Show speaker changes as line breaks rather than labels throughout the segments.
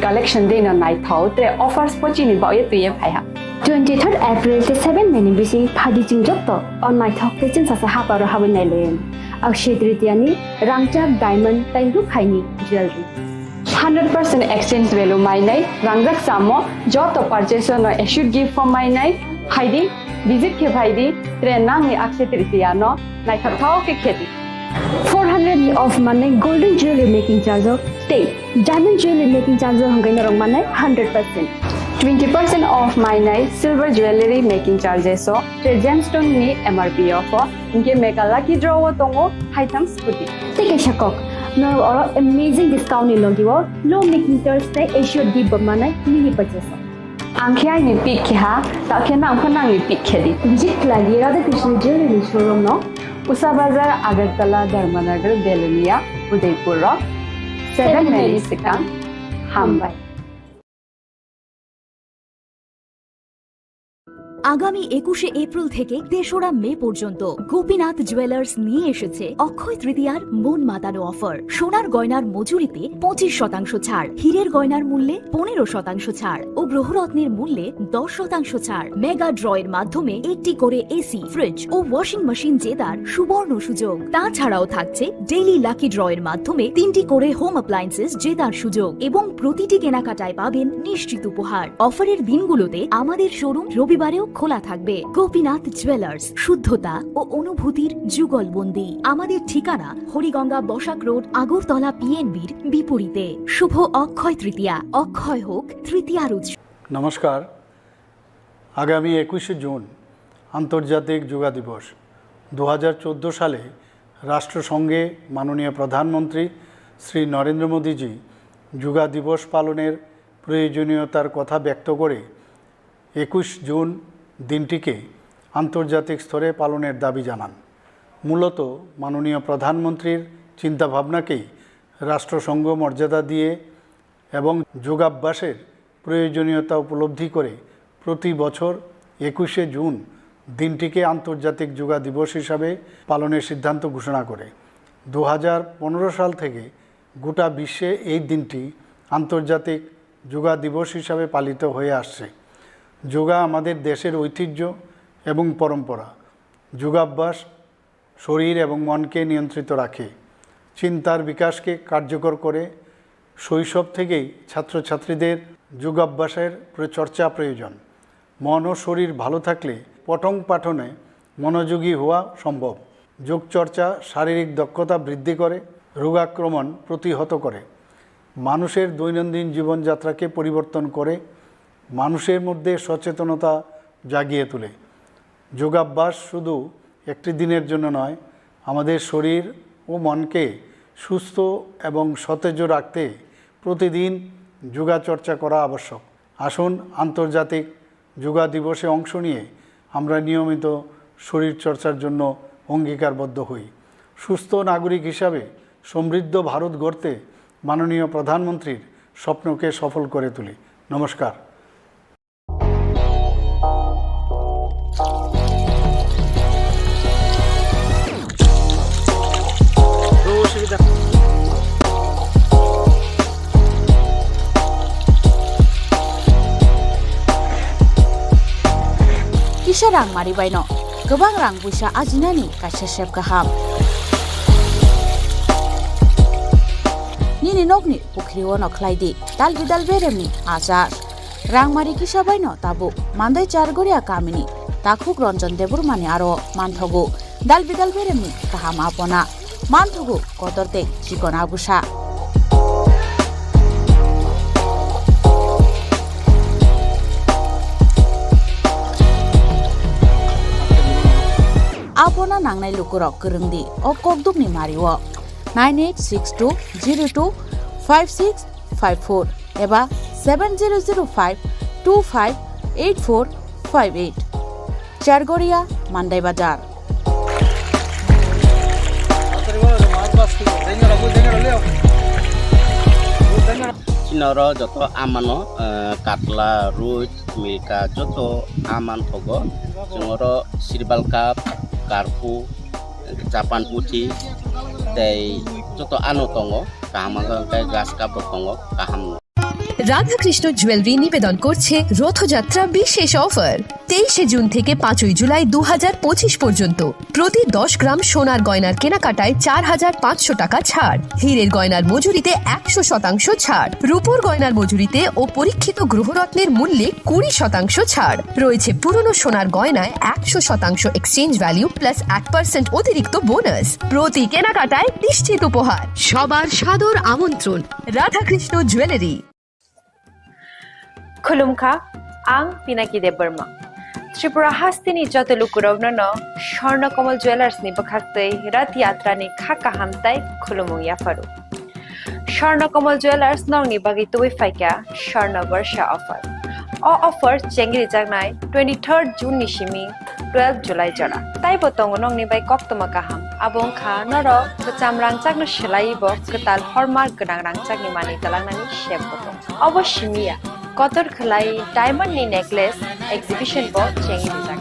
collection day na night thau tre offers pochi ni ba ye tu ye phai ha
23rd April te 7 meni bisi phadi jingjok to on my thok te chin sa ha par ha wen nai len akshay tritiya ni rangchak diamond tai ru khaini jewelry
100% exchange value mai nai rangjak samo jo to purchase no should give for mai nai haidi visit ke bhai di tre nang ni akshay tritiya no nai thau ke kheti
400 of money golden jewelry making charge of stay diamond jewelry making charge of hangai na rong manai 100%
20% off my night silver jewelry making charges so the gemstone ni MRP offer inke mega lucky draw tongo items puti
take a shakok no or amazing discount ni logiwo low making Thursday issue di manai mini purchase
angkhya ni pick kha ta khena angkhana ni pick khedi
visit lagi Radha Krishna jewelry showroom no
Usa Bazar Agartala Dharmanagar Belunia Udaipur 7 Melisika Hambai
আগামী 21শে April থেকে ৩রা মে পর্যন্ত Gopinath jewellers নিয়ে এসেছে অক্ষয় তৃতীয়ার মন মাতানো offer. সোনার গয়নার মজুরিতে 25% ছাড়, হীরের গয়নার মূল্যে 15% ছাড় ও গ্রহরত্নের মূল্যে 10% ছাড়। মেগা ড্রয়ের মাধ্যমে একটি করে এসি, ফ্রিজ ও ওয়াশিং মেশিন জেতার সুবর্ণ সুযোগ। তাছাড়াও থাকছে ডেইলি লাকি ড্রয়ের মাধ্যমে 3টি করে হোম অ্যাপ্লায়েন্সেস জেতার সুযোগ এবং প্রতিটি কেনাকাটায় পাবেন নিশ্চিত উপহার। অফারের দিনগুলোতে আমাদের শোরুম রবিবারেও খোলা থাকবে। গোপীনাথ জুয়েলার্স, শুদ্ধতা ও অনুভূতির যুগলবন্দি। আমাদের ঠিকানা হরিগঙ্গা বসাক রোড, আগরতলা পিএনবির বিপরীতে। শুভ অক্ষয় তৃতীয়া, অক্ষয় হোক তৃতীয়ার উৎসব।
নমস্কার। আগামী 21শে জুন আন্তর্জাতিক যোগা দিবস। 2014 সালে রাষ্ট্রসংঘে মাননীয় প্রধানমন্ত্রী শ্রী নরেন্দ্র মোদীজি যোগা দিবস পালনের প্রয়োজনীয়তার কথা ব্যক্ত করে 21 জুন দিনটিকে আন্তর্জাতিক স্তরে পালনের দাবি জানান। মূলত মাননীয় প্রধানমন্ত্রীর চিন্তাভাবনাকেই রাষ্ট্রসংঘ মর্যাদা দিয়ে এবং যোগাভ্যাসের প্রয়োজনীয়তা উপলব্ধি করে প্রতি বছর 21শে জুন দিনটিকে আন্তর্জাতিক যোগা দিবস হিসাবে পালনের সিদ্ধান্ত ঘোষণা করে। 2015 সাল থেকে গোটা বিশ্বে এই দিনটি আন্তর্জাতিক যোগা দিবস হিসাবে পালিত হয়ে আসছে। যোগা আমাদের দেশের ঐতিহ্য এবং পরম্পরা। যোগাভ্যাস শরীর এবং মনকে নিয়ন্ত্রিত রাখে, চিন্তার বিকাশকে কার্যকর করে। শৈশব থেকেই ছাত্রছাত্রীদের যোগাভ্যাসের চর্চা প্রয়োজন। মন ও শরীর ভালো থাকলে পঠন পাঠনে মনোযোগী হওয়া সম্ভব। যোগচর্চা শারীরিক দক্ষতা বৃদ্ধি করে, রোগাক্রমণ প্রতিহত করে, মানুষের দৈনন্দিন জীবনযাত্রাকে পরিবর্তন করে, মানুষের মধ্যে সচেতনতা জাগিয়ে তোলে। যোগাভ্যাস শুধু একটি দিনের জন্য নয়, আমাদের শরীর ও মনকে সুস্থ এবং সতেজ রাখতে প্রতিদিন যোগাচর্চা করা আবশ্যক। আসুন আন্তর্জাতিক যোগা দিবসে অংশ নিয়ে আমরা নিয়মিত শরীরচর্চার জন্য অঙ্গীকারবদ্ধ হই। সুস্থ নাগরিক হিসাবে সমৃদ্ধ ভারত গড়তে মাননীয় প্রধানমন্ত্রীর স্বপ্নকে সফল করে তুলি। নমস্কার।
Kisah rang mari baino, gobang rang buisa ajinani kaisa sep kaham. Nini nokni pukriwo no klaidi, dal beremni azar. Rang mari kisah baino tabu, mandai chargoria kamini, takhuk ronjon debur mani aro manthogu, dal beremni kaham apona, manthogu kotorte chikon abusa. Apona nangnai lukurok kerengdi o kokduk ni mariwo 9862025654 eba 7005258458 Chargoria Mandai Bazar.
Chinoro joto amano katla ruit milka joto aman thogo cingoro sirbal cup karpu capan putih tei joto anu tongo kaham gas cup tongo kaham
Radhakrishna jewellery নিবেদন করছে রথযাত্রা বিশেষ offer 23শে June থেকে 5ই জুলাই 2025 পর্যন্ত প্রতি 10 গ্রাম সোনার গয়নার কেনাকাটায় 4,500 টাকা ছাড়, হীরের গয়নার মজুরিতে 100% ছাড়, রূপোর গয়নার মজুরিতে ও পরীক্ষিত গ্রহরত্নের মূল্যে 20% ছাড় রয়েছে। পুরনো সোনার গয়নায় 100% এক্সচেঞ্জ ভ্যালু প্লাস 1% অতিরিক্ত বোনাস। প্রতি কেনাকাটায় নিশ্চিত উপহার। সবার সাদর আমন্ত্রণ রাধাকৃষ্ণ জুয়েলারি।
खुलुमखा आं पिनाकी देब बर्मा त्रिपुरा हास्तिनि जत लुकुरावनो स्वर्णकमल ज्वेलार्सनि बखाक्तै रथ यात्रानि खाका हामताय खुलुमुं याफारु। स्वर्णकमल ज्वेलार्स नंनि बागै तुबै फाइका स्वर्ण वर्षा ऑफर ऑफर चेंगरि जागनाय 23 जून निसिमी 12 जुलाई जरा ताइ बतंग नंनि बाय कक्तमा गाहाम आबुं खा नर बचाम रांचागनो सोलायबो कताल हरमार्क गोनां रांचागनि मानि तलांनानि शेप बतंग अवश्यमिया कतर खलाई डायमंड नि नेकलेस एग्जिबिशन बो चेंगि जाग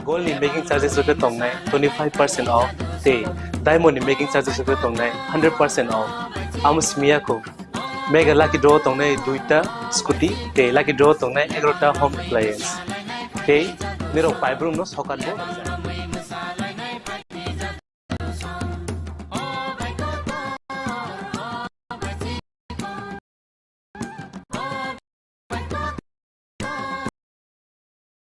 Gold in making charges rupe tongnai 25% off te diamond in making charges rupe tongnai 100% off amus miya ko mega lucky draw tongnai duita scooty te lucky draw tongnai 11ta home appliance te niro 5 room no sokal bo